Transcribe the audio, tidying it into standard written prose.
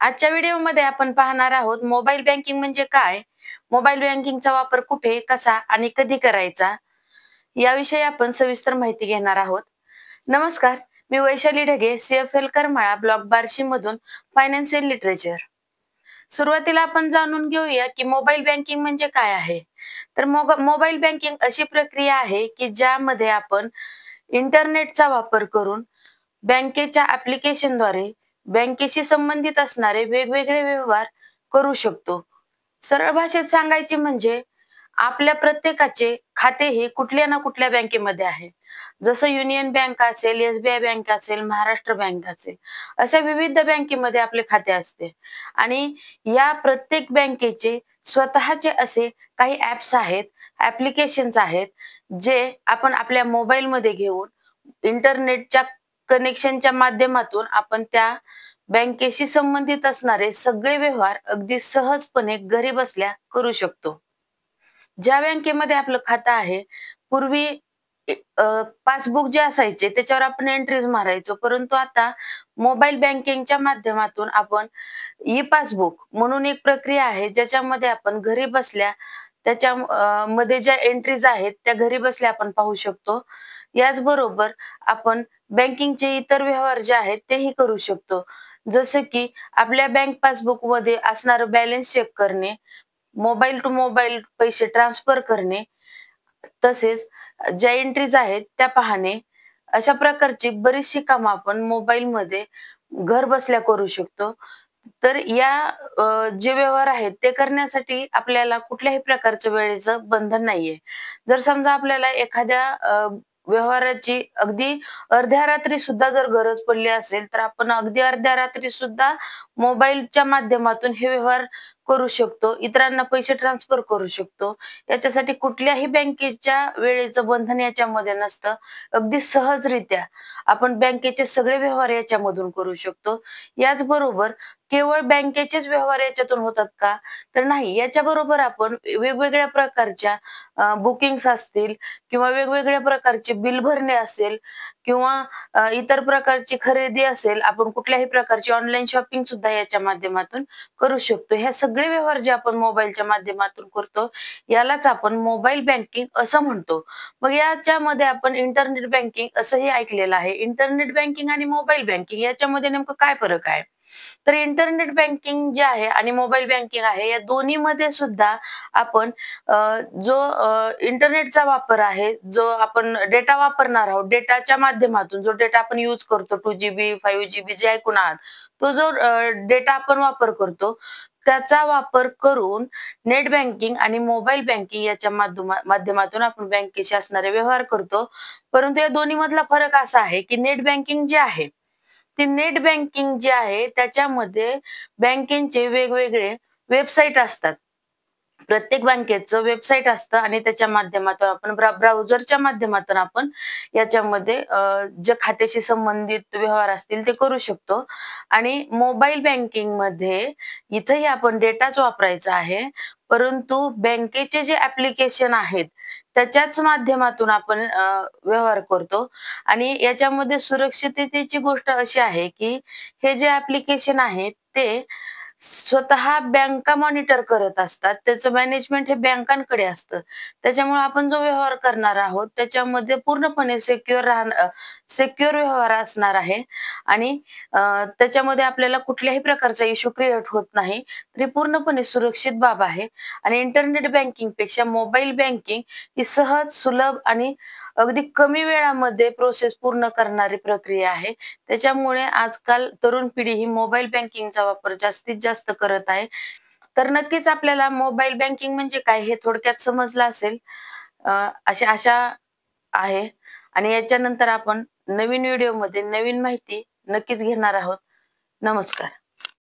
आजच्या व्हिडिओमध्ये आपण पाहणार आहोत मोबाईल बँकिंग म्हणजे काय, मोबाईल बँकिंगचा वापर कुठे, कसा आणि कधी करायचा याविषयी आपण सविस्तर माहिती घेणार आहोत. नमस्कार, मी वैशाली ढगे, CFL करमाळा, ब्लॉक बार्शी मधून फायनान्शियल लिटरेचर. सुरुवातीला आपण जाणून घेऊया की मोबाईल बँकिंग म्हणजे काय आहे. तर मोबाईल बँकिंग अशी प्रक्रिया आहे की ज्यामध्ये आपण इंटरनेटचा वापर करून बँकेच्या ऍप्लिकेशनद्वारे बँकेशी संबंधित असणारे वेगवेगळे व्यवहार करू शकतो. सरळ भाषेत सांगायचे म्हणजे आपल्या प्रत्येकाचे खाते हे कुठल्या ना कुठल्या बँकेमध्ये आहे. जसं युनियन बँक असेल, SBI बँक असेल, महाराष्ट्र बँक असेल, अशा विविध बँकेमध्ये आपले खाते असते. आणि या प्रत्येक बँकेचे स्वतःचे असे काही ऍप्स आहेत, ऍप्लिकेशन्स आहेत, जे आपण आपल्या मोबाईलमध्ये घेऊन इंटरनेटच्या कनेक्शनच्या माध्यमातून आपण त्या बँकेशी संबंधित असणारे सगळे व्यवहार अगदी सहजपणे घरी बसल्या करू शकतो. ज्या बँकेमध्ये आपलं खातं आहे, पूर्वी पासबुक जे असायचे त्याच्यावर आपण एंट्रीज मारायचो. परंतु आता मोबाईल बँकिंगच्या माध्यमातून आपण ई-पासबुक म्हणून एक प्रक्रिया आहे, ज्याच्यामध्ये आपण घरी बसल्या त्याच्या मध्ये ज्या एंट्रीज आहेत त्या घरी बसल्या आपण पाहू शकतो. याचबरोबर आपण बँकिंगचे इतर व्यवहार जे आहेत तेही करू शकतो. जसं की आपल्या बँक पासबुकमध्ये असणारं बॅलन्स चेक करणे, मोबाईल टू मोबाईल पैसे ट्रान्सफर करणे, तसेच ज्या एंट्रीज आहेत त्या पाहणे, अशा प्रकारची बरीचशी कामं आपण मोबाईलमध्ये घर बसल्या करू शकतो. तर या जे व्यवहार आहेत ते करण्यासाठी आपल्याला कुठल्याही प्रकारचं वेळेचं बंधन नाहीये. जर समजा आपल्याला एखाद्या व्यवहाराची अगदी अर्ध्या रात्री सुद्धा जर गरज पडली असेल, तर आपण अगदी अर्ध्या रात्री सुद्धा मोबाईलच्या माध्यमातून हे व्यवहार करू शकतो. इतरांना पैसे ट्रान्सफर करू शकतो. याच्यासाठी कुठल्याही बँकेच्या वेळेचं बंधन याच्यामध्ये नसतं. अगदी सहजरित्या आपण बँकेचे सगळे व्यवहार याच्यामधून करू शकतो. याचबरोबर केवळ बँकेचेच व्यवहार याच्यातून होतात का? तर नाही. याच्याबरोबर आपण वेगवेगळ्या प्रकारच्या बुकिंग्स असतील किंवा वेगवेगळ्या प्रकारचे बिल भरणे असेल किंवा इतर प्रकारची खरेदी असेल, आपण कुठल्याही प्रकारची ऑनलाईन शॉपिंग सुद्धा याच्या माध्यमातून करू शकतो. हे सगळे व्यवहार जे आपण मोबाईलच्या माध्यमातून करतो, यालाच आपण मोबाईल बँकिंग असं म्हणतो. मग याच्यामध्ये आपण इंटरनेट बँकिंग असंही ऐकलेलं आहे. इंटरनेट बँकिंग आणि मोबाईल बँकिंग याच्यामध्ये नेमकं काय फरक आहे? तर इंटरनेट बँकिंग जे आहे आणि मोबाईल बँकिंग आहे, या दोन्हीमध्ये सुद्धा आपण जो इंटरनेटचा वापर आहे, जो आपण डेटा वापरणार आहोत, डेटाच्या माध्यमातून जो डेटा आपण यूज करतो 2GB, 5GB जे ऐकून आहात, तो जो डेटा आपण वापर करतो, त्याचा वापर करून नेट बँकिंग आणि मोबाईल बँकिंग याच्या माध्यमातून आपण बँकेशी असणारे व्यवहार करतो. परंतु या दोन्हीमधला फरक असा आहे, की नेट बँकिंग जे आहे, ते नेट बँकिंग जे आहे त्याच्यामध्ये बँकेचे वेगवेगळे वेबसाईट असतात. प्रत्येक बँकेचं वेबसाईट असतं आणि त्याच्या माध्यमातून आपण ब्राउझरच्या माध्यमातून आपण याच्यामध्ये जे खात्याशी संबंधित व्यवहार असतील ते करू शकतो. आणि मोबाईल बँकिंगमध्ये इथंही आपण डेटाच वापरायचा आहे. परंतु बँकेचे जे ऍप्लिकेशन आहेत त्याच्याच माध्यमातून आपण व्यवहार करतो. आणि याच्यामध्ये सुरक्षिततेची गोष्ट अशी आहे की हे जे ऍप्लिकेशन आहे ते स्वतः बँका मॉनिटर करत असतात. त्याचं मॅनेजमेंट हे बँकांकडे असतं. त्याच्यामुळे आपण जो व्यवहार करणार आहोत त्याच्यामध्ये पूर्णपणे सिक्युअर व्यवहार असणार आहे. आणि त्याच्यामध्ये आपल्याला कुठल्याही प्रकारचा इश्यू क्रिएट होत नाही. तर ही पूर्णपणे सुरक्षित बाब आहे. आणि इंटरनेट बँकिंग पेक्षा मोबाईल बँकिंग ही सहज, सुलभ आणि अगदी कमी वेळामध्ये प्रोसेस पूर्ण करणारी प्रक्रिया आहे. त्याच्यामुळे आजकाल तरुण पिढी ही मोबाईल बँकिंगचा वापर जास्तीत जास्त करत आहे. तर नक्कीच आपल्याला मोबाईल बँकिंग म्हणजे काय हे थोडक्यात समजलं असेल. अशा आशा आहे. आणि याच्यानंतर आपण नवीन व्हिडिओमध्ये नवीन माहिती नक्कीच घेणार आहोत. नमस्कार.